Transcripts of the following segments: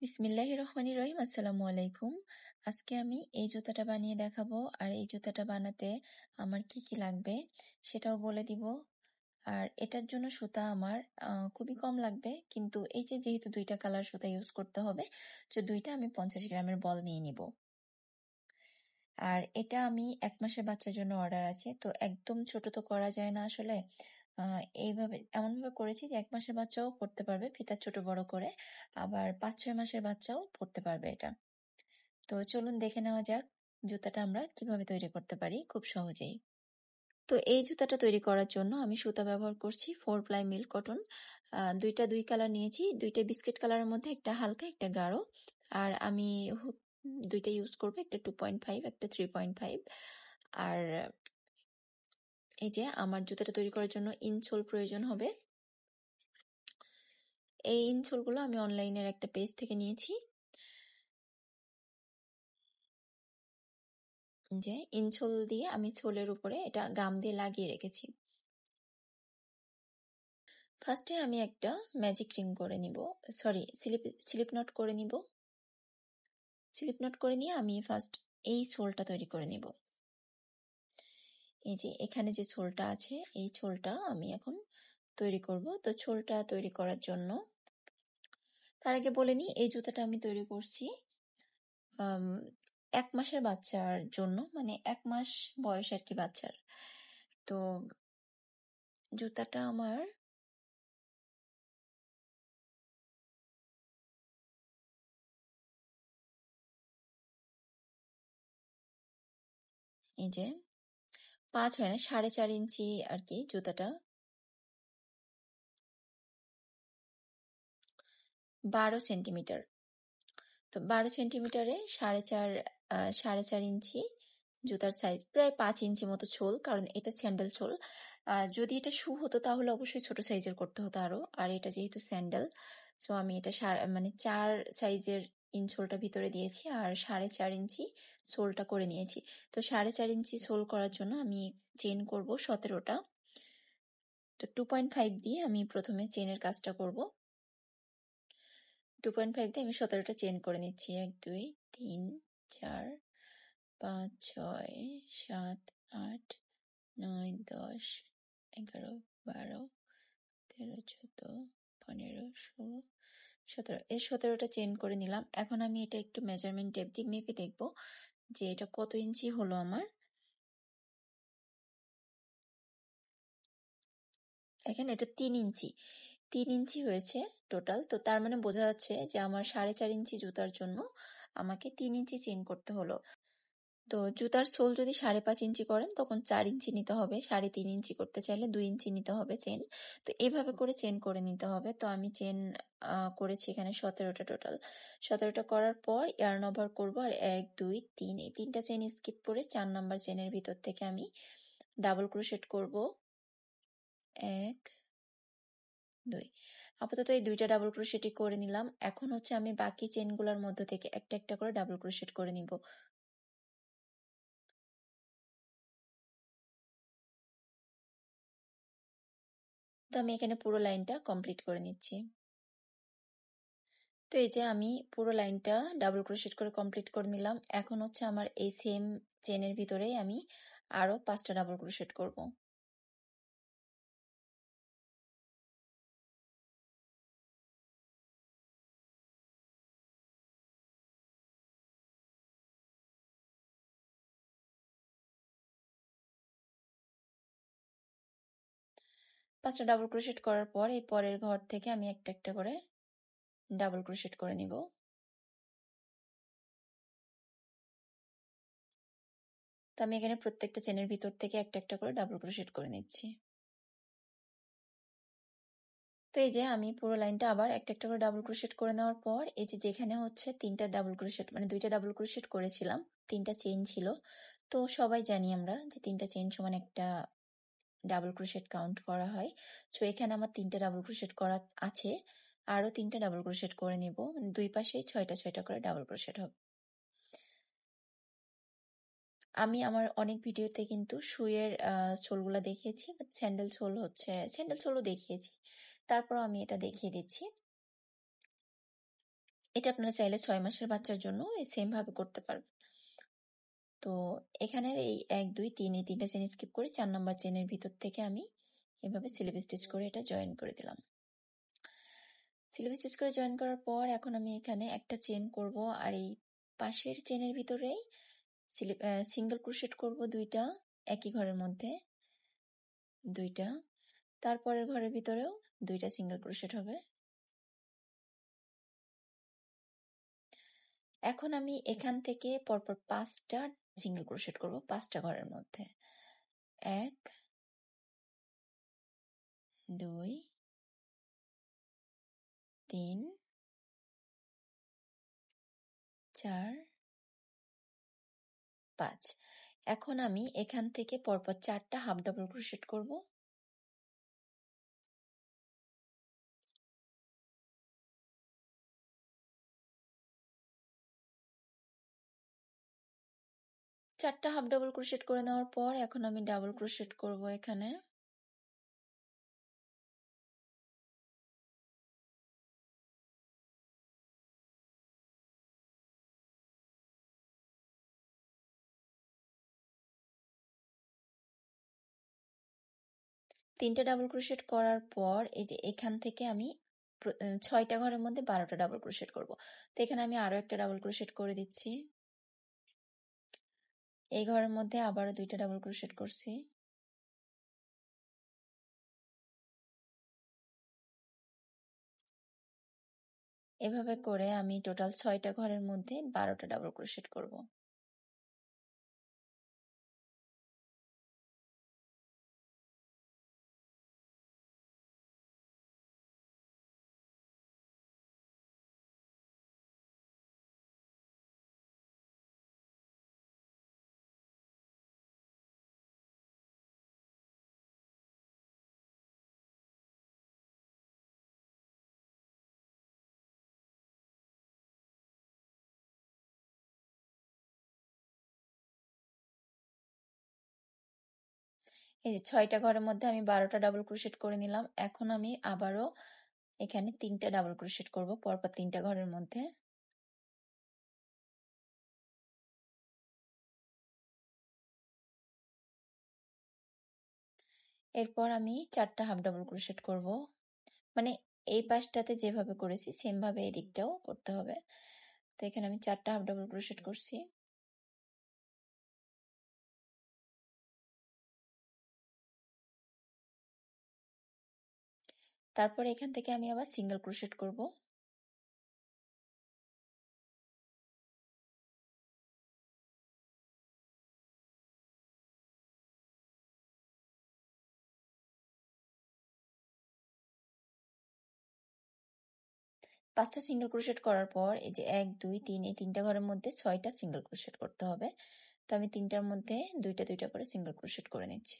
বিসমিল্লাহির রহমানির রহিম। আসসালামু আলাইকুম। আজকে আমি এই জুতাটা বানিয়ে দেখাবো, আর এই জুতাটা বানাতে আমার কি কি লাগবে সেটাও বলে দিব। আর এটার জন্য সুতা আমার খুবই কম লাগবে, কিন্তু যেহেতু দুইটা কালার সুতা ইউজ করতে হবে, তো দুইটা আমি 50 গ্রামের বল নিয়ে নিব। আর এটা আমি 1 মাসের বাচ্চার জন্য অর্ডার আছে, তো একদম ছোট তো করা যায় না আসলে। এমনভাবে করেছি যে 1 মাসের বাচ্চাও পড়তে পারবে, ফিতা ছোট বড় করে। আবার 5-6 মাসের বাচ্চাও পড়তে পারবে এটা। তো চলুন দেখে নেওয়া যাক জুতাটা আমরা কিভাবে তৈরি করতে পারি খুব সহজেই। তো এই জুতাটা তৈরি করার জন্য আমি সুতা ব্যবহার করছি 4 প্লাই মিল্ক কটন। দুইটা দুই কালার নিয়েছি, দুইটা বিস্কিট কালারের মধ্যে, একটা হালকা একটা গাঢ়। আর আমি দুইটা ইউজ করবো, একটা 2.5 একটা 3.5। আর এই যে আমার জুতাটা তৈরি করার জন্য ইনসোল প্রয়োজন হবে। এই ইনসোলগুলো আমি অনলাইনের একটা পেজ থেকে নিয়েছি। যে ইনসোল দিয়ে আমি সোলের উপরে এটা গাম দিয়ে লাগিয়ে রেখেছি। ফার্স্টে আমি একটা ম্যাজিক রিং করে নিব, সরি স্লিপ নট করে নিব। স্লিপ নট করে নিয়ে আমি ফার্স্ট এই সোলটা তৈরি করে নিব। এই যে এখানে যে সোলটা আছে, এই সোলটা আমি এখন তৈরি করব। তো সোলটা তৈরি করার জন্য তার আগে বলে নিই, এই জুতাটা আমি তৈরি করছি 1 মাসের বাচ্চার জন্য, মানে 1 মাস বয়স আর কি বাচ্চার। তো জুতাটা আমার এই যে 5 হয় না, 4.5 ইঞ্চি আর কি জুতাটা। 12 সেন্টিমিটার। তো 12 সেন্টিমিটারে 4.5 ইঞ্চি জুতার সাইজ, প্রায় 5 ইঞ্চি মতো ছোল, কারণ এটা স্যান্ডেল ছোল। যদি এটা শু হতো তাহলে অবশ্যই ছোট সাইজের করতে হতো আরো। আর এটা যেহেতু স্যান্ডেল, তো আমি এটা 4 সাইজের ইনসোলটা ভিতরে দিয়েছি, আর 4.5 ইঞ্চি সোলটা করে নিয়েছি। তো 4.5 ইঞ্চি সোল করার জন্য আমি চেন করব 17টা। তো 2.5 দিয়ে আমি প্রথমে চেনের কাজটা করব। 2.5 দিয়ে আমি 17টা চেন করে নিচ্ছি। 1 2 3 4 5 6 7 8 9 10 11 12 13 14 15 16 17। এই 17টা চেন করে নিলাম। এখন আমি এটা একটু মেজারমেন্ট টেপ দিয়ে মেপে দেখব যে এটা কত ইঞ্চি হলো আমার। এখানে এটা 3 ইঞ্চি হয়েছে টোটাল। তো তার মানে বোঝা যাচ্ছে যে আমার 4.5 ইঞ্চি জুতার জন্য আমাকে 3 ইঞ্চি চেন করতে হলো। তো জুতার সোল যদি 5.5 ইঞ্চি করেন তখন 4 ইঞ্চি নিতে হবে, 3.5 ইঞ্চি করতে চাইলে 2 ইঞ্চি নিতে হবে চেন। তো এভাবে করে চেন করে নিতে হবে। তো আমি চেন করেছি এখানে 17টা টোটাল। 17টা করার পর ইয়ার্ন ওভার করবো, আর 1 2 3 এই 3টা চেন স্কিপ করে 4 নাম্বার চেনের ভিতর থেকে আমি ডাবল ক্রোশেট করব। 1 2। আপাতত এই 2টা ডাবল ক্রোশেটই করে নিলাম। এখন হচ্ছে আমি বাকি চেনগুলোর মধ্য থেকে একটা একটা করে ডাবল ক্রোশেট করে নিব। তো আমি এখানে পুরো লাইনটা কমপ্লিট করে নিচ্ছি। তো এই যে আমি পুরো লাইনটা ডাবল ক্রোশেট করে কমপ্লিট করে নিলাম। এখন হচ্ছে আমার এই সেম চেনের ভিতরেই আমি আরো 5টা ডাবল ক্রোশেট করব। পাঁচটা ডাবল ক্রোশেট করার পর এই পরের ঘর থেকে আমি একটা একটা করে ডাবল ক্রোশেট করে নিব। তো আমি এখানে প্রত্যেকটা চেনের ভিতর থেকে একটা একটা করে ডাবল ক্রোশেট করে নিচ্ছি। তো এই যে আমি পুরো লাইনটা আবার একটা একটা করে ডাবল ক্রোশেট করে নেওয়ার পর এই যে যেখানে হচ্ছে 3টা ডাবল ক্রোশেট, মানে 2টা ডাবল ক্রোশেট করেছিলাম, 3টা চেইন ছিল। তো সবাই জানি আমরা যে 3টা চেইন সমান একটা ডাবল ক্রোশেট কাউন্ট করা হয়। সো এখানে আমার 3টা ডাবল ক্রোশেট করা আছে, আরো 3টা ডাবল ক্রোশেট করে নিব, মানে দুই পাশেই 6টা 6টা করে ডাবল ক্রোশেট হবে। আমি আমার অনেক ভিডিওতে কিন্তু শুয়ের সোলগুলো দেখিয়েছি, বাট স্যান্ডেল সোলও দেখিয়েছি। তারপর আমি এটা দেখিয়ে দিচ্ছি। এটা আপনারা চাইলে 6 মাসের বাচ্চার জন্য এই সেম ভাবে করতে পারবেন। তো এখানের এই 1 2 3 এই 3টা চেইন স্কিপ করে 4 নাম্বার চেইনের ভিতর থেকে আমি এভাবে স্লিপ স্টিচ করে এটা জয়েন করে দিলাম। স্লিপ স্টিচ করে জয়েন করার পর এখন আমি এখানে একটা চেইন করব আর এই পাশের চেইনের ভিতরেই সিঙ্গেল ক্রোশেট করব 2টা একই ঘরের মধ্যে 2টা, তারপরের ঘরের ভিতরেও 2টা সিঙ্গেল ক্রোশেট হবে। এখন আমি এখান থেকে পরপর 5টা সিঙ্গেল ক্রোশেট করব 5টা ঘরের মধ্যে। 1 2 3 4 5। এখন আমি এখান থেকে পরপর 4টা হাফ ডাবল ক্রোশেট করব। চারটা হাফ ডাবল ক্রোশেট করে নেওয়ার পর এখন আমি ডাবল ক্রোশেট করব এখানে। তিনটা ডাবল ক্রোশেট করার পর এই যে এখান থেকে আমি 6টা ঘরের মধ্যে 12টা ডাবল ক্রোশেট করব। তো এখানে আমি আরো একটা ডাবল ক্রোশেট করে দিচ্ছি। এই ঘরের মধ্যে আবারও 2টা ডাবল ক্রোশেট করছি। এভাবে করে আমি টোটাল 6টা ঘরের মধ্যে 12টা ডাবল ক্রোশেট করব। এই যে 6টা ঘরের মধ্যে আমি 12টা ডাবল ক্রোশেট করে নিলাম। এখন আমি আবারও এখানে 3টা ডাবল ক্রোশেট করব পরপর 3টা ঘরের মধ্যে। এরপর আমি 4টা হাফ ডাবল ক্রোশেট করব। মানে এই পাশটাতে যেভাবে করেছি সেম ভাবে এই দিকটাও করতে হবে। তো এখানে আমি 4টা হাফ ডাবল ক্রোশেট করছি। তারপর এখান থেকে আমি আবার সিঙ্গেল ক্রোশেট করব। পাঁচটা সিঙ্গেল ক্রোশেট করার পর এই যে 1 2 3 এই 3টা ঘরের মধ্যে 6টা সিঙ্গেল ক্রোশেট করতে হবে। তো আমি 3টার মধ্যে 2টা 2টা করে সিঙ্গেল ক্রোশেট করে নিচ্ছি।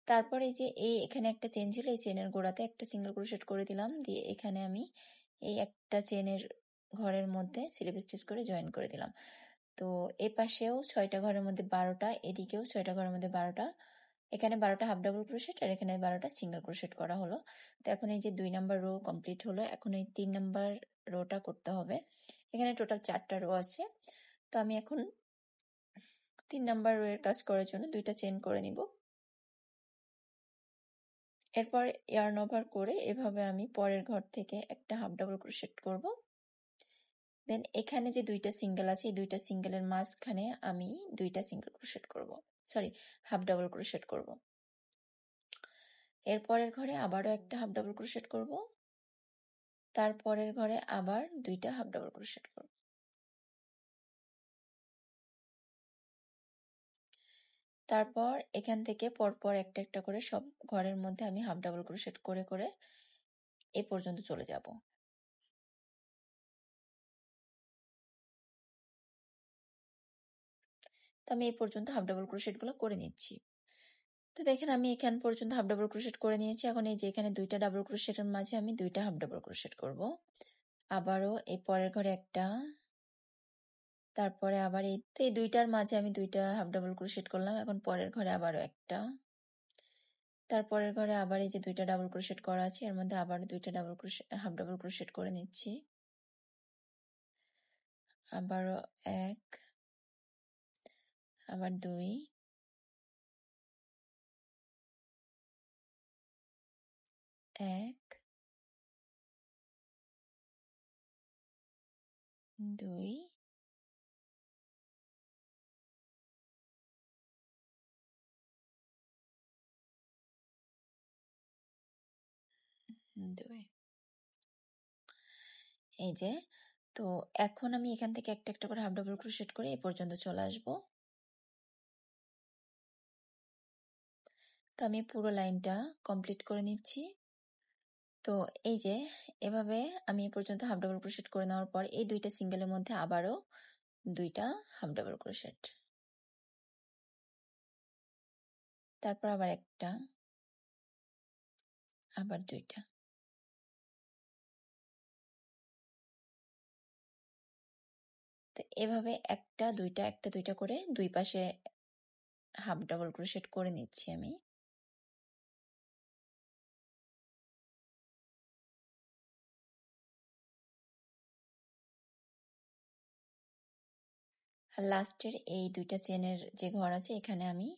তারপর এই যে এখানে একটা চেন ছিল, এই চেনের গোড়াতে একটা সিঙ্গেল ক্রোশেট করে দিলাম, দিয়ে এখানে আমি এই একটা চেনের ঘরের মধ্যে স্লিপ স্টিচ করে জয়েন করে দিলাম। তো এ পাশেও 6টা ঘরের মধ্যে 12টা, এদিকেও 6টা ঘরের মধ্যে 12টা, এখানে 12টা হাফ ডাবল ক্রোশেট আর এখানে 12টা সিঙ্গেল ক্রোশেট করা হলো। তো এখন এই যে 2 নাম্বার রো কমপ্লিট হলো। এখন এই 3 নাম্বার রোটা করতে হবে। এখানে টোটাল 4টা রো আছে। তো আমি এখন 3 নাম্বার রো এর কাজ করার জন্য 2টা চেন করে নিব। এরপর ইয়ার্ন ওভার করে এভাবে আমি পরের ঘর থেকে একটা হাফ ডাবল ক্রোশেট করব। দেন এখানে যে 2টা সিঙ্গেল আছে এই 2টা সিঙ্গেলের মাঝখানে আমি 2টা সিঙ্গেল ক্রোশেট করব, সরি হাফ ডাবল ক্রোশেট করব। এরপরের ঘরে আবারও একটা হাফ ডাবল ক্রোশেট করব, তারপরের ঘরে আবার 2টা হাফ ডাবল ক্রোশেট করব। তারপর এখান থেকে পরপর একটা একটা করে সব ঘরের মধ্যে আমি হাফ ডাবল ক্রোশেট করে করে এ পর্যন্ত চলে যাব। তো আমি এই পর্যন্ত হাফ ডাবল ক্রোশেট গুলো করে নিচ্ছি। তো দেখেন আমি এখান পর্যন্ত হাফ ডাবল ক্রোশেট করে নিয়েছি। এখন এই যে এখানে 2টা ডাবল ক্রোশেটের মাঝে আমি 2টা হাফ ডাবল ক্রোশেট করব। আবারও এই পরের ঘরে একটা, তারপরে আবার এই দুইটার মাঝে আমি দুইটা হাফ ডাবল ক্রোশেট করলাম। এখন পরের ঘরে আবারও একটা, তারপরের ঘরে আবার এই যে দুইটা ডাবল ক্রোশেট করা আছে, এর মধ্যে আবার দুইটা double crochet, half double crochet করে নিচ্ছি। আবারও এক, আবার দুই, এক, দুই, দুই। এই যে, তো এখন আমি এখান থেকে একটা একটা করে হাফ ডাবল ক্রোশেট করে এই পর্যন্ত চলে আসবো। তো আমি পুরো লাইনটা কমপ্লিট করে নিচ্ছি। তো এই যে এভাবে আমি এ পর্যন্ত হাফ ডাবল ক্রোশেট করে নেওয়ার পর এই দুইটা সিঙ্গেলের মধ্যে আবারও দুইটা হাফ ডাবল ক্রোশেট, তারপর আবার একটা, আবার দুইটা। তো এভাবে একটা দুইটা করে দুই পাশে হাফ ডাবল ক্রোশেট করে নিচ্ছি আমি। আর লাস্টের এই দুইটা চেনের যে ঘর আছে এখানে আমি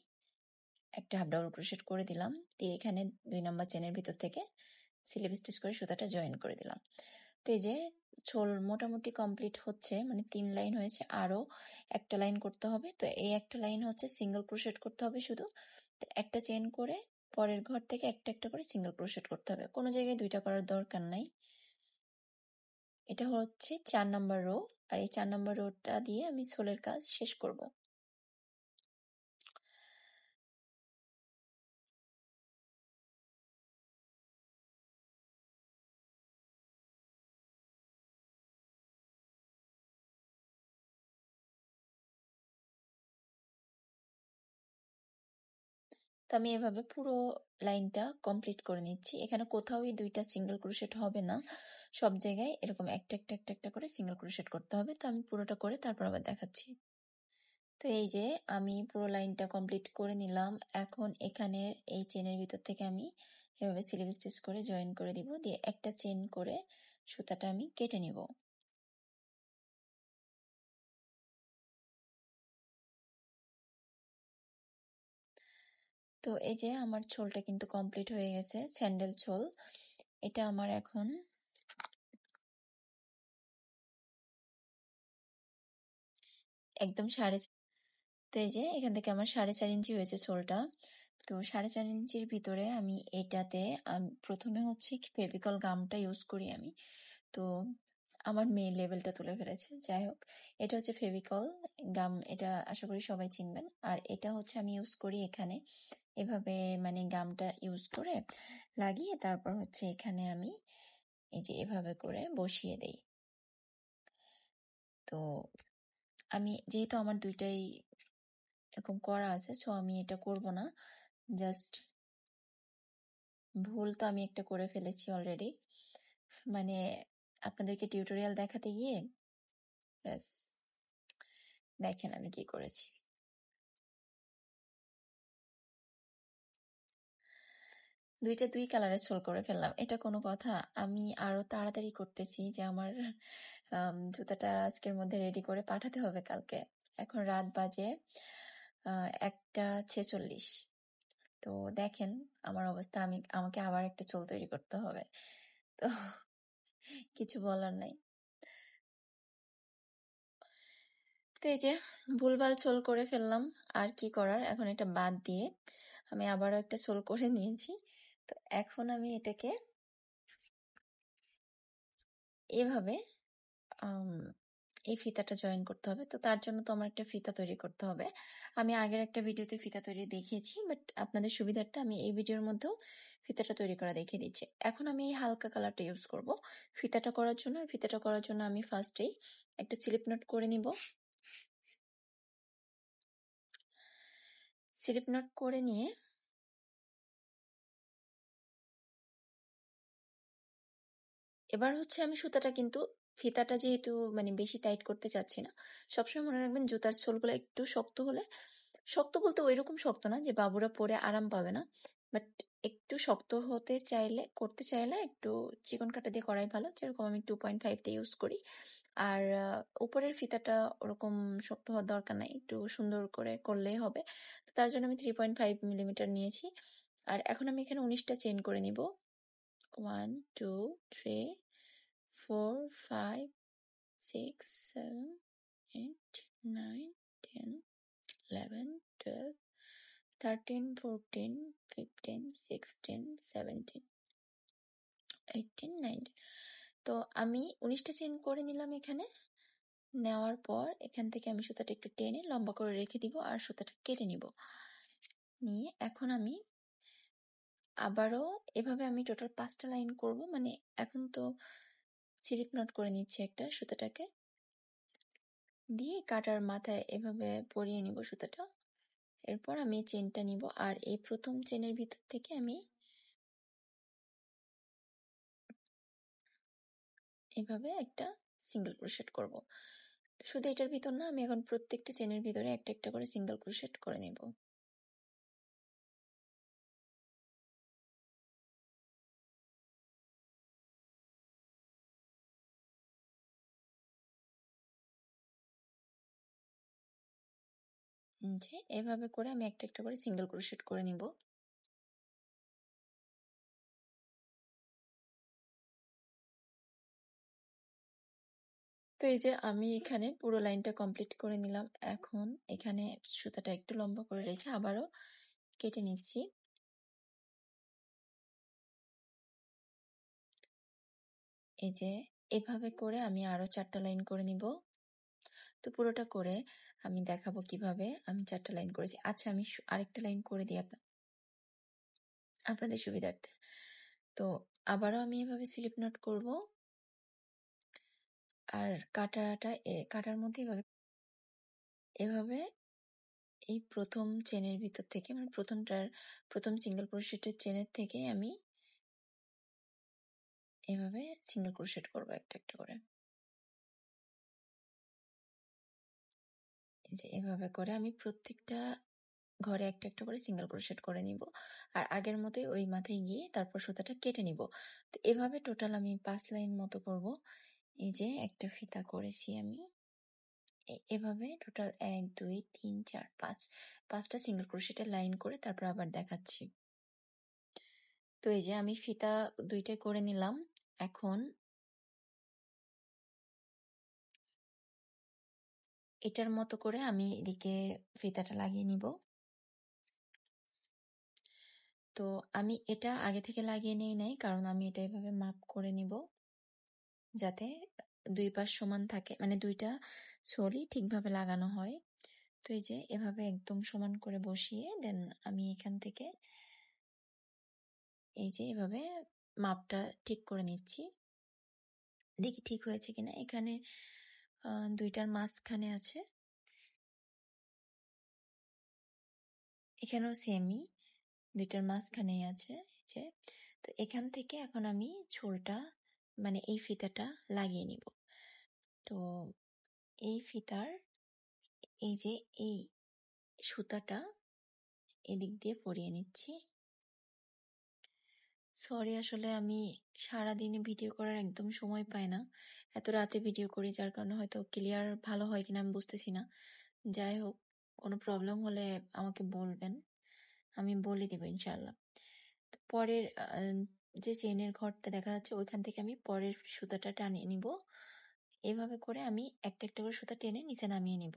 একটা হাফ ডাবল ক্রোশেট করে দিলাম, দিয়ে এখানে 2 নাম্বার চেনের ভিতর থেকে স্লিপ স্টিচ করে সুতাটা জয়েন করে দিলাম। তো এই যে ঝোল মোটামুটি কমপ্লিট হচ্ছে, মানে 3 লাইন হয়েছে, আরো একটা লাইন করতে হবে। তো এই একটা লাইন হচ্ছে সিঙ্গেল ক্রোশেট করতে হবে শুধু। তো একটা চেন করে পরের ঘর থেকে একটা একটা করে সিঙ্গেল ক্রোশেট করতে হবে, কোনো জায়গায় দুইটা করার দরকার নাই। এটা হচ্ছে 4 নাম্বার রো, আর এই 4 নাম্বার রোটা দিয়ে আমি সোলের কাজ শেষ করব। তো আমি এভাবে পুরো লাইনটা কমপ্লিট করে নিচ্ছি। এখানে কোথাওই দুইটা সিঙ্গেল ক্রোশেট হবে না, সব জায়গায় এরকম একটা একটা একটা একটা করে সিঙ্গেল ক্রোশেট করতে হবে। তো আমি পুরোটা করে তারপর আবার দেখাচ্ছি। তো এই যে আমি পুরো লাইনটা কমপ্লিট করে নিলাম। এখন এখানের এই চেনের ভিতর থেকে আমি এভাবে স্লিপ স্টিচ করে জয়েন করে দিব, দিয়ে একটা চেন করে সুতাটা আমি কেটে নিব। তো এই যে আমার ঝোলটা কিন্তু কমপ্লিট হয়ে গেছে, স্যান্ডেল ঝোল। এটা আমার এখন একদম তো এই যে এখান থেকে আমার 4.5 ইঞ্চি হয়েছে ঝোলটা। তো 4.5 ইঞ্চির ভিতরে আমি এটাতে প্রথমে হচ্ছে ফেভিকল গামটা ইউজ করি আমি। তো আমার মেয়ে লেবেলটা তুলে ফেলেছে, যাই হোক। এটা হচ্ছে ফেভিকল গাম, এটা আশা করি সবাই চিনবেন। আর এটা হচ্ছে আমি ইউজ করি এখানে এভাবে, মানে গামটা ইউজ করে লাগিয়ে তারপর হচ্ছে এখানে আমি এই যে এভাবে করে বসিয়ে দেই। তো আমি যেহেতু আমার দুইটাই এরকম করা আছে, সো আমি এটা করব না, জাস্ট ভুল তো আমি একটা করে ফেলেছি অলরেডি, মানে আপনাদেরকে টিউটোরিয়াল দেখাতে গিয়ে। ব্যাস, দেখেন আমি কি করেছি। দুইটা দুই কালারের সোল করে ফেললাম, এটা কোনো কথা? আমি আরো তাড়াতাড়ি করতেছি যে আমার জুতাটা আজকের মধ্যে রেডি করে পাঠাতে হবে কালকে। এখন রাত বাজে 1টা 46। তো দেখেন আমার অবস্থা, আমাকে আবার একটা চোল তৈরি করতে হবে। তো কিছু বলার নাই। তো এই যে ভুলভাল ছোল করে ফেললাম, আর কি করার, এখন এটা বাদ দিয়ে আমি আবারও একটা ছোল করে নিয়েছি। তো এখন আমি এটাকে এভাবে এই ফিতাটা জয়েন করতে হবে। তো তার জন্য তো আমার একটা ফিতা তৈরি করতে হবে। আমি আগের একটা ভিডিওতে ফিতা তৈরি দেখিয়েছি, বাট আপনাদের সুবিধার্থে আমি এই ভিডিওর মধ্যেও ফিতাটা তৈরি করা দেখিয়ে দিচ্ছি। এখন আমি এই হালকা কালারটা ইউজ করব ফিতাটা করার জন্য। আর ফিতাটা করার জন্য আমি ফার্স্টেই একটা স্লিপ নট করে নিব। স্লিপ নট করে নিয়ে এবার হচ্ছে আমি সুতাটা কিন্তু ফিতাটা যেহেতু মানে বেশি টাইট করতে চাচ্ছি না, সবসময় মনে রাখবেন জুতার সোলগুলো একটু শক্ত হলে, শক্ত বলতে ঐরকম শক্ত না যে বাবুরা পরে আরাম পাবে না, বাট একটু শক্ত হতে চাইলে, করতে চাইলে একটু চিকন কাটা দিয়ে করাই ভালো। যেরকম আমি 2.5টা ইউজ করি। আর উপরের ফিতাটা ওরকম শক্ত হওয়ার দরকার নাই, একটু সুন্দর করে করলেই হবে। তো তার জন্য আমি 3.5 মিলিমিটার নিয়েছি। আর এখন আমি এখানে 19টা চেইন করে নিব। 1 2 3 4 5 6 7 8 9 10 11 12 13 14 15 16 17 18 19। তো আমি 19টা চেইন করে নিলাম এখানে। নেওয়ার পর এখান থেকে আমি সুতাটা একটু টেনে লম্বা করে রেখে দিব আর সুতাটা কেটে নিব। নিয়ে এখন আমি আবারও এভাবে আমি টোটাল 5টা লাইন করব। মানে এখন তো স্লিপ নট করে নিচ্ছি একটা, সুতাটাকে দিয়ে কাটার মাথায় এভাবে পরিয়ে নিব সুতাটা। এরপর আমি চেনটা নিব আর এই প্রথম চেনের ভিতর থেকে আমি এভাবে একটা সিঙ্গেল ক্রোশেট করব। শুধু এটার ভিতর না, আমি এখন প্রত্যেকটা চেনের ভিতরে একটা একটা করে সিঙ্গেল ক্রোশেট করে নেব। যে এভাবে করে আমি একটা একটা করে সিঙ্গেল ক্রোশেট করে নিব। তো এই যে আমি এখানে পুরো লাইনটা কমপ্লিট করে নিলাম। এখন এখানে সুতাটা একটু লম্বা করে রেখে আবারও কেটে নিচ্ছি। এই যে এভাবে করে আমি আরো 4টা লাইন করে নিব। তো পুরোটা করে আমি দেখাবো কিভাবে আমি 4টা লাইন করেছি। আচ্ছা, আমি আরেকটা লাইন করে দিই আপনাদের সুবিধার্থে। তো আবারও আমি এভাবে স্লিপ নট করব আর কাটার মধ্যে এভাবে এই প্রথম চেনের ভিতর থেকে, মানে প্রথম সিঙ্গেল ক্রোশেটের চেনের থেকে আমি এভাবে সিঙ্গেল ক্রোশেট করব একটা একটা করে। এই যে এভাবে করে আমি প্রত্যেকটা ঘরে একটা একটা করে সিঙ্গেল ক্রোশেট করে নিব আর আগের মতোই ওই মাথায় গিয়ে তারপর সুতাটা কেটে নিব। তো এভাবে টোটাল আমি 5 লাইন মতো করব। এই যে একটা ফিতা করেছি আমি, এভাবে টোটাল 1 2 3 4 5 5টা সিঙ্গেল ক্রোশেটের লাইন করে তারপর আবার দেখাচ্ছি। তো এই যে আমি ফিতা 2টা করে নিলাম। এখন এটার মতো করে আমি এদিকে ফিতাটা লাগিয়ে নিব। তো আমি এটা আগে থেকে লাগিয়ে নেই নাই, কারণ আমি এটা এভাবে মাপ করে নিব যাতে 2 পাশ সমান থাকে, মানে 2টা সোলই ঠিকভাবে লাগানো হয়। তো এই যে এভাবে একদম সমান করে বসিয়ে দেন আমি এখান থেকে এই যে এভাবে মাপটা ঠিক করে নিচ্ছি। দেখি ঠিক হয়েছে কিনা। এখানে 2টার মাঝখানে আছে, এখানেও সেমই 2টার মাঝখানেই আছে। যে তো এখান থেকে এখন আমি ঝোলটা, মানে এই ফিতাটা লাগিয়ে নিব। তো এই ফিতার এই যে এই সুতাটা এদিক দিয়ে পরিয়ে নিচ্ছি। সরি, আসলে আমি সারাদিনে ভিডিও করার একদম সময় পাই না। এত রাতে ভিডিও করি, যার কারণে হয়তো ক্লিয়ার ভালো হয় কিনা আমি বুঝতেছি না। যাই হোক, কোনো প্রবলেম হলে আমাকে বলবেন, আমি বলে দেবো ইনশাল্লাহ। পরের যে চেনের ঘরটা দেখা যাচ্ছে ওইখান থেকে আমি পরের সুতাটা টানিয়ে নিব। এভাবে করে আমি একটা একটা করে সুতা টেনে নিচে নামিয়ে নিব।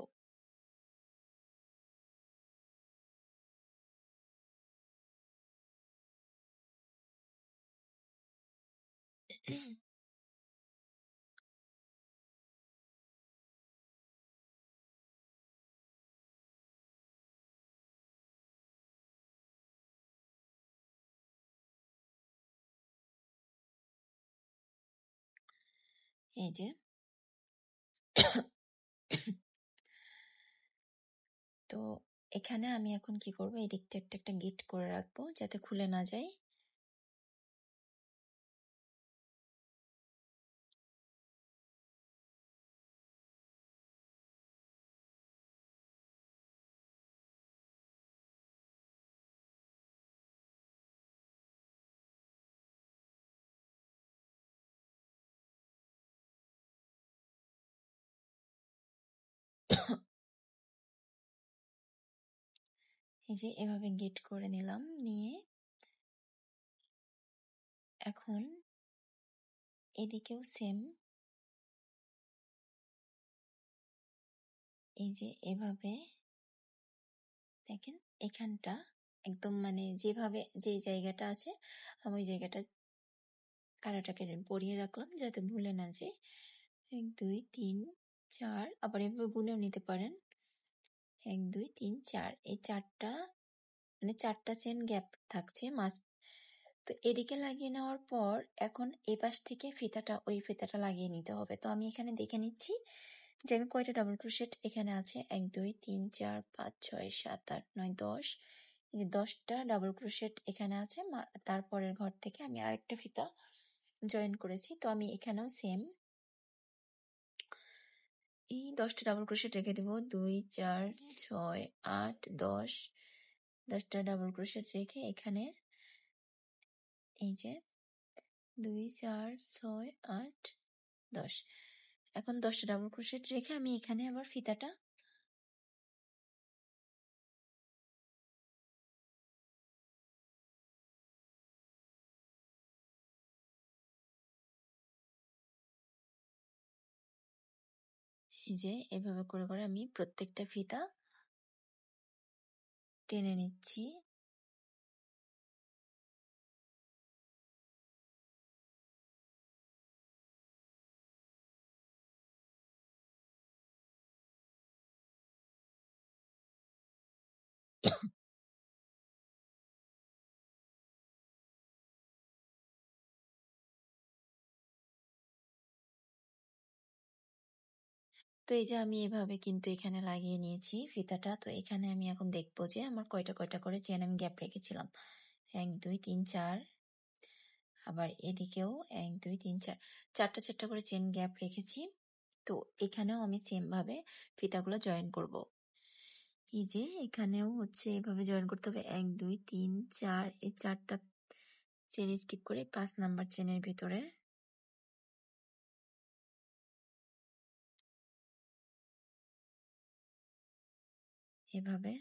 এই যে তো এখানে আমি এখন কি করব, এই দিকটা একটা একটা গিট করে রাখবো যাতে খুলে না যায়। এই যে এভাবে গিট করে নিলাম, নিয়ে এখন এদিকেও সেম এই যে এভাবে দেখেন এখানটা একদম মানে যেভাবে যে জায়গাটা আছে আমি ওই জায়গাটা কাঁটাটাকে পরিয়ে রাখলাম যাতে ভুলে না যায়। ১ ২ ৩ ৪ আবার এভাবে গুনেও নিতে পারেন। ১ ২ ৩ ৪ এই ৪ টা মানে ৪ টা চেইন গ্যাপ থাকছে মাঝ। তো এদিকে লাগিয়ে নেওয়ার পর এখন এপাশ থেকে ফিতাটা ওই ফিতাটা লাগিয়ে নিতে হবে। তো আমি এখানে দেখে নিচ্ছি যে আমি কয়টা ডাবল ক্রোশেট এখানে আছে। ১ ২ ৩ ৪ ৫ ৬ ৭ ৮ ৯ ১০ এই যে ১০ টা ডাবল ক্রোশেট এখানে আছে। তারপরের ঘর থেকে আমি আরেকটা ফিতা জয়েন করেছি। তো আমি এখানেও সেম এই ১০ টা ডাবল ক্রোশেট রেখে দেব। ২ ৪ ৬ ৮ ১০ ১০ টা ডাবল ক্রোশেট রেখে এখানে এই যে ২ ৪ ৬ ৮ ১০ এখন ১০ টা ডাবল ক্রোশেট রেখে আমি এখানে আবার ফিতাটা এই যে এভাবে করে করে আমি প্রত্যেকটা ফিতা টেনে নিচ্ছি। তো এই যে আমি এভাবে কিন্তু এখানে লাগিয়ে নিয়েছি ফিতাটা। তো এখানে আমি এখন দেখবো যে আমার কয়টা কয়টা করে চেন আমি গ্যাপ রেখেছিলাম। ১ ২ ৩ ৪ আবার এদিকেও ১ ২ ৩ ৪ ৪টা ৪টা করে চেন গ্যাপ রেখেছি। তো এখানেও আমি সেম ভাবে ফিতাগুলো জয়েন করব। এই যে এখানেও হচ্ছে এভাবে জয়েন করতে হবে। ১ ২ ৩ ৪ এই ৪টা চেন স্কিপ করে ৫ নাম্বার চেনের ভিতরে এভাবে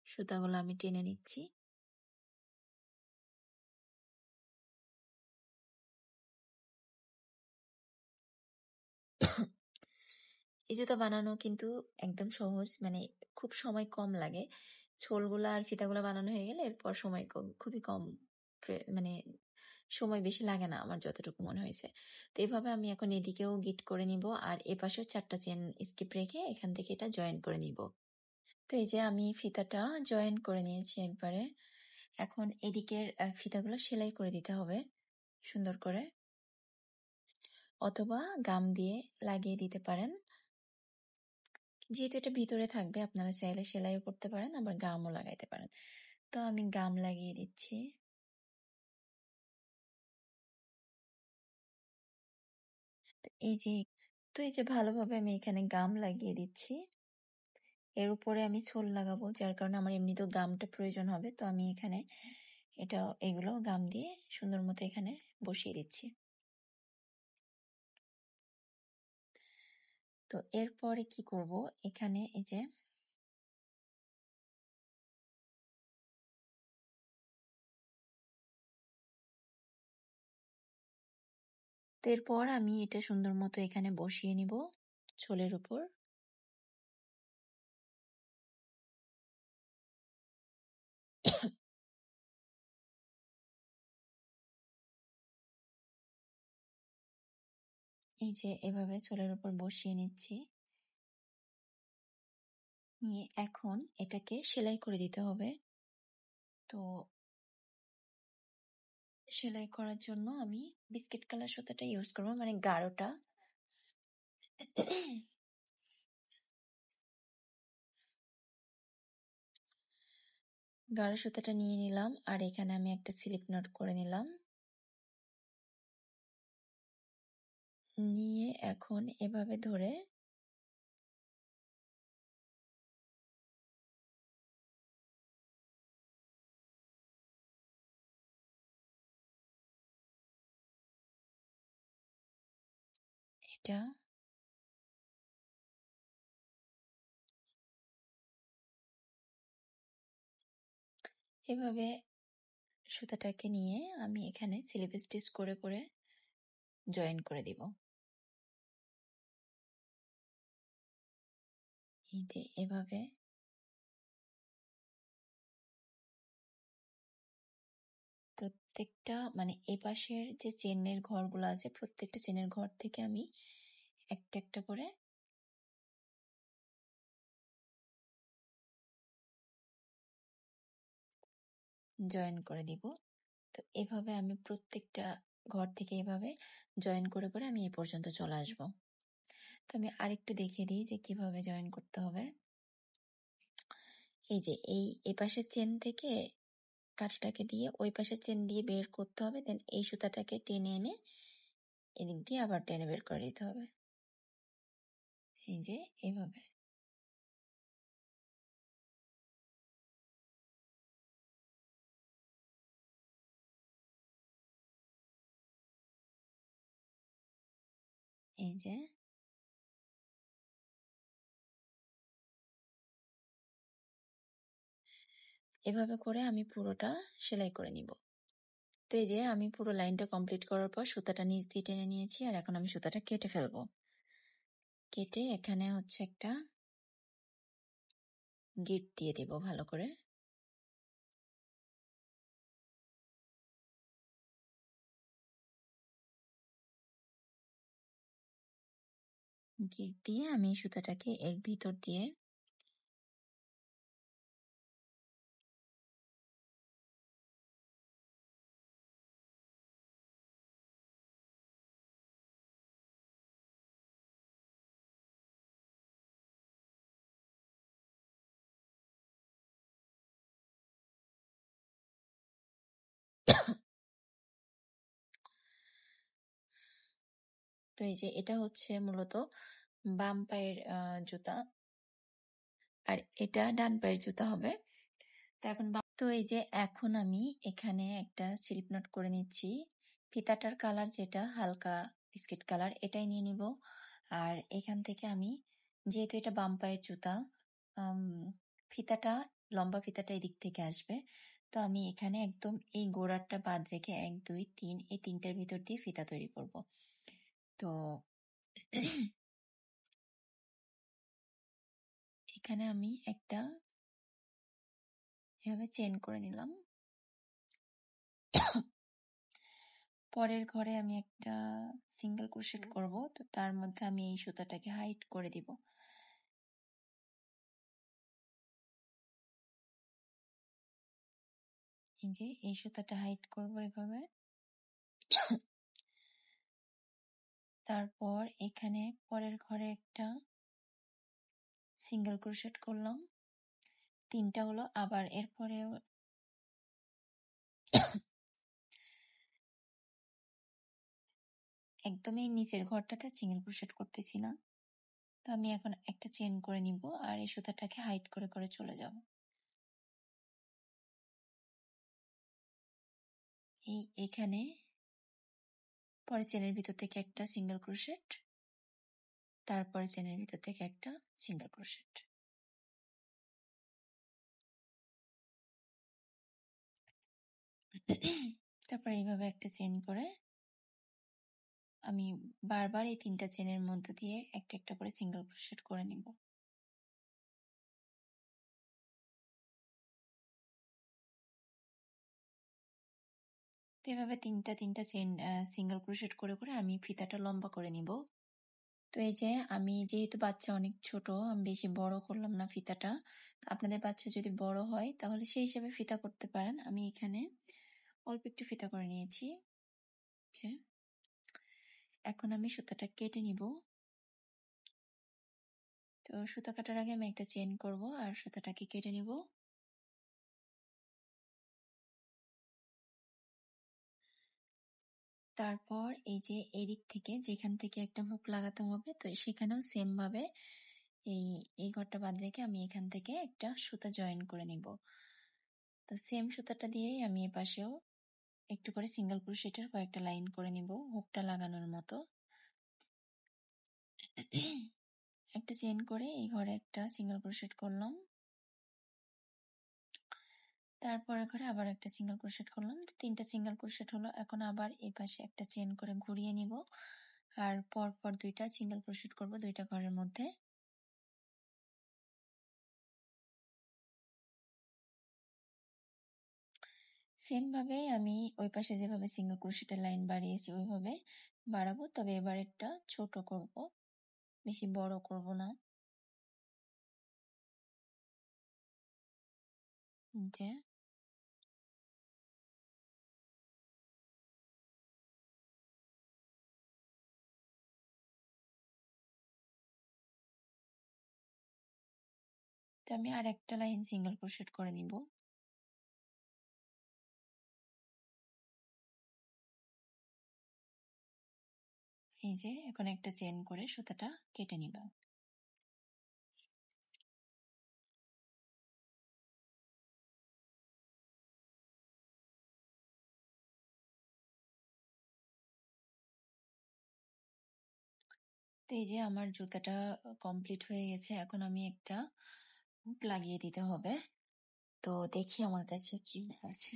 সুতাগুলো আমি টেনে নিচ্ছি। এই জুতা বানানো কিন্তু একদম সহজ, মানে খুব সময় কম লাগে। ছোলগুলা আর ফিতাগুলা বানানো হয়ে গেলে এরপর সময় কম, খুবই কম, মানে সময় বেশি লাগে না আমার যতটুকু মনে হয়েছে। তো এভাবে আমি এখন এদিকেও গিট করে নিব আর এপাশেও ৪টা চেন স্কিপ রেখে এখান থেকে এটা জয়েন করে নিব। তো এই যে আমি ফিতাটা জয়েন করে নিয়েছি একবারে। এখন এদিকের ফিতাগুলো সেলাই করে দিতে হবে সুন্দর করে, অথবা গাম দিয়ে লাগিয়ে দিতে পারেন। যেহেতু এটা ভিতরে থাকবে আপনারা চাইলে সেলাইও করতে পারেন আবার গামও লাগাইতে পারেন। তো আমি গাম লাগিয়ে দিচ্ছি। তো এই যে ভালোভাবে আমি এখানে গাম লাগিয়ে দিচ্ছি। এর উপরে আমি ছোল লাগাবো, যার কারণে আমার এমনিতেও গামটা প্রয়োজন হবে। তো আমি এখানে এগুলো গাম দিয়ে সুন্দর মতো এখানে বসিয়ে দিচ্ছি। তো এরপরে কি করব, এখানে এই যে তো এরপর আমি এটা সুন্দর মতো এখানে বসিয়ে নিব ছোলের উপর। এই যে এভাবে ছোলের উপর বসিয়ে নিচ্ছি, নিয়ে এখন এটাকে সেলাই করে দিতে হবে। তো সেলাই করার জন্য আমি বিস্কিট কালার সুতাটা ইউজ করবো, মানে গাঢ়টা। গাঢ় সুতাটা নিয়ে নিলাম আর এখানে আমি একটা স্লিপ নট করে নিলাম। নিয়ে এখন এভাবে ধরে একটা এভাবে সুতাটাকে নিয়ে আমি এখানে স্লিপ স্টিচ করে করে জয়েন করে দিব। এই যে এভাবে প্রত্যেকটা মানে এই পাশের যে চেনের ঘরগুলো আছে প্রত্যেকটা চেনের ঘর থেকে আমি একটা একটা করে জয়েন করে দিব। তো এভাবে আমি প্রত্যেকটা ঘর থেকে এভাবে জয়েন করে করে আমি এই পর্যন্ত চলে আসব। তো আমি আরেকটু দেখিয়ে দিই যে কিভাবে জয়েন করতে হবে। এই যে এই পাশের চেন থেকে কাঁটাটাকে দিয়ে ওই পাশের চেন দিয়ে বের করতে হবে, দেন এই সুতাটাকে টেনে এনে এদিক দিয়ে আবার টেনে বের করে দিতে হবে। এই যে এইভাবে। এই যে এভাবে করে আমি পুরোটা সেলাই করে নিব। তো এই যে আমি পুরো লাইনটা কমপ্লিট করার পর সুতাটা নিচ দিয়ে টেনে নিয়েছি, আর এখন আমি সুতাটা কেটে ফেলবো। কেটে এখানে হচ্ছে একটা গিট দিয়ে দেব ভালো করে। গিট দিয়ে আমি সুতাটাকে এর ভিতর দিয়ে তো এই যে এটা হচ্ছে মূলত বাম পায়ের জুতা, আর এটা ডান পায়ের জুতা হবে। তো এই যে এখন আমি এখানে একটা স্লিপ নট করে নিচ্ছি। ফিতাটার কালার যেটা হালকা বিস্কিট কালার এটাই নিয়ে নিব। আর এখান থেকে আমি যেহেতু এটা বাম পায়ের জুতা, ফিতাটা লম্বা ফিতাটা এদিক থেকে আসবে, তো আমি এখানে একদম এই গোড়াটা বাদ রেখে 1 2 3 এই তিনটার ভিতর দিয়ে ফিতা তৈরি করব। তো এখানে আমি একটা এভাবে চেন করে নিলাম। পরের ঘরে আমি একটা সিঙ্গেল ক্রোশেট করব, তো তার মধ্যে আমি এই সুতাটাকে হাইড করে দিব। এই যে এই সুতাটা হাইড করব এভাবে। তারপর এখানে পরের ঘরে একটা সিঙ্গেল ক্রোশেট করলাম, তিনটা হলো। আবার এরপরে একদমই নিচের ঘরটাতে সিঙ্গেল ক্রোশেট করতেছি না, তো আমি এখন একটা চেন করে নিব আর এই সুতাটাকে হাইড করে করে চলে যাব। এখানে পরে চেনের ভিতর থেকে একটা সিঙ্গেল ক্রোশেট, তারপরে চেনের ভিতর থেকে একটা সিঙ্গেল ক্রোশেট। তারপর এইভাবে একটা চেন করে আমি বারবার এই তিনটা চেনের মধ্য দিয়ে একটা একটা করে সিঙ্গেল ক্রোশেট করে নিব। তো এভাবে তিনটা তিনটা চেন সিঙ্গেল ক্রোশেট করে করে আমি ফিতাটা লম্বা করে নিব। তো এই যে আমি যেহেতু বাচ্চা অনেক ছোট, আমি বেশি বড় করলাম না ফিতাটা। আপনাদের বাচ্চা যদি বড় হয় তাহলে সেই হিসাবে ফিতা করতে পারেন। আমি এখানে অল্প একটু ফিতা করে নিয়েছি। এখন আমি সুতাটা কেটে নিব। তো সুতা কাটার আগে আমি একটা চেন করব আর সুতাটাকে কেটে নিব। তারপর এই যে এই দিক থেকে যেখান থেকে একটা হুক লাগাতে হবে, তো সেখানেও সেম ভাবে এই ঘরটা বাদ রেখে আমি এখান থেকে একটা সুতা জয়েন করে নিব। তো সেম সুতাটা দিয়েই আমি এপাশেও একটু করে সিঙ্গেল ক্রোশেটের কয়েকটা লাইন করে নিব হুকটা লাগানোর মতো। একটা চেইন করে এই ঘরে একটা সিঙ্গেল ক্রোশেট করলাম, তারপরে ঘরে আবার একটা সিঙ্গেল ক্রোশেট করলাম, 3টা সিঙ্গেল ক্রোশেট হলো। এখন আবার এই পাশে একটা চেইন করে ঘুরিয়ে নিব আর পরপর 2টা সিঙ্গেল ক্রোশেট করব 2টা ঘরের মধ্যে। সেম ভাবে আমি ওই পাশে যেভাবে সিঙ্গেল ক্রোশেটের লাইন বাড়িয়েছি ওইভাবে বাড়াবো, তবে এবার একটা ছোট করব, বেশি বড় করব না। যে তো আমি আর একটা লাইন সিঙ্গেল ক্রোশেট করে নিব। এই যে এখন একটা চেইন করে সুতাটা কেটে নিব। তো এই যে আমার জুতাটা কমপ্লিট হয়ে গেছে, এখন আমি একটা হুক লাগিয়ে দিতে হবে। তো দেখি আমার কাছে কি আছে।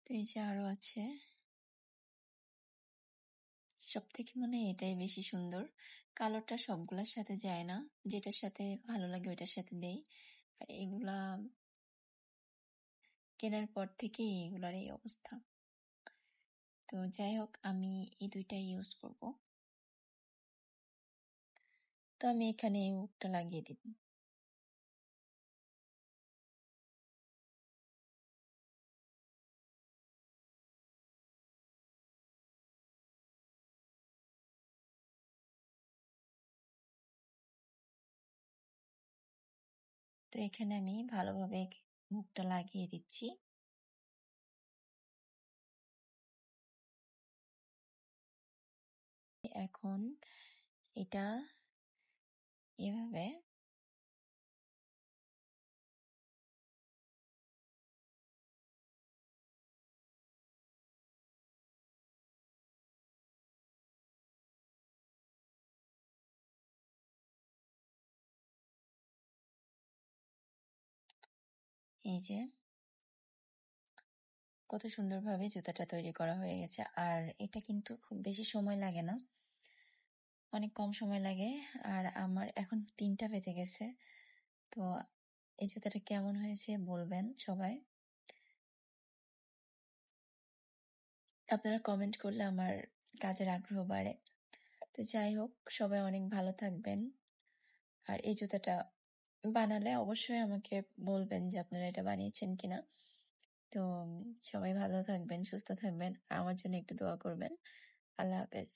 তো এই যে আরো আছে, সব থেকে মনে হয় এটাই বেশি সুন্দর। কালোটা সবগুলোর সাথে যায় না, যেটার সাথে ভালো লাগে ওইটার সাথে দেই। আর এগুলা কেনার পর থেকেই এগুলার এই অবস্থা। তো যাই হোক, আমি এই 2টা ইউজ করব। তো আমি এখানে এই হুকটা লাগিয়ে দিব। তো এখানে আমি ভালোভাবে হুকটা লাগিয়ে দিচ্ছি। এখন এটা এভাবে এই যে কত সুন্দরভাবে জুতাটা তৈরি করা হয়ে গেছে। আর এটা কিন্তু খুব বেশি সময় লাগে না, অনেক কম সময় লাগে। আর আমার এখন 3টা বেজে গেছে। তো এই জুতাটা কেমন হয়েছে বলবেন সবাই, আপনারা কমেন্ট করলে আমার কাজের আগ্রহ বাড়ে। তো যাই হোক, সবাই অনেক ভালো থাকবেন। আর এই জুতাটা বানালে অবশ্যই আমাকে বলবেন যে আপনারা এটা বানিয়েছেন কিনা। তো সবাই ভালো থাকবেন, সুস্থ থাকবেন, আর আমার জন্য একটু দোয়া করবেন। আল্লাহ হাফেজ।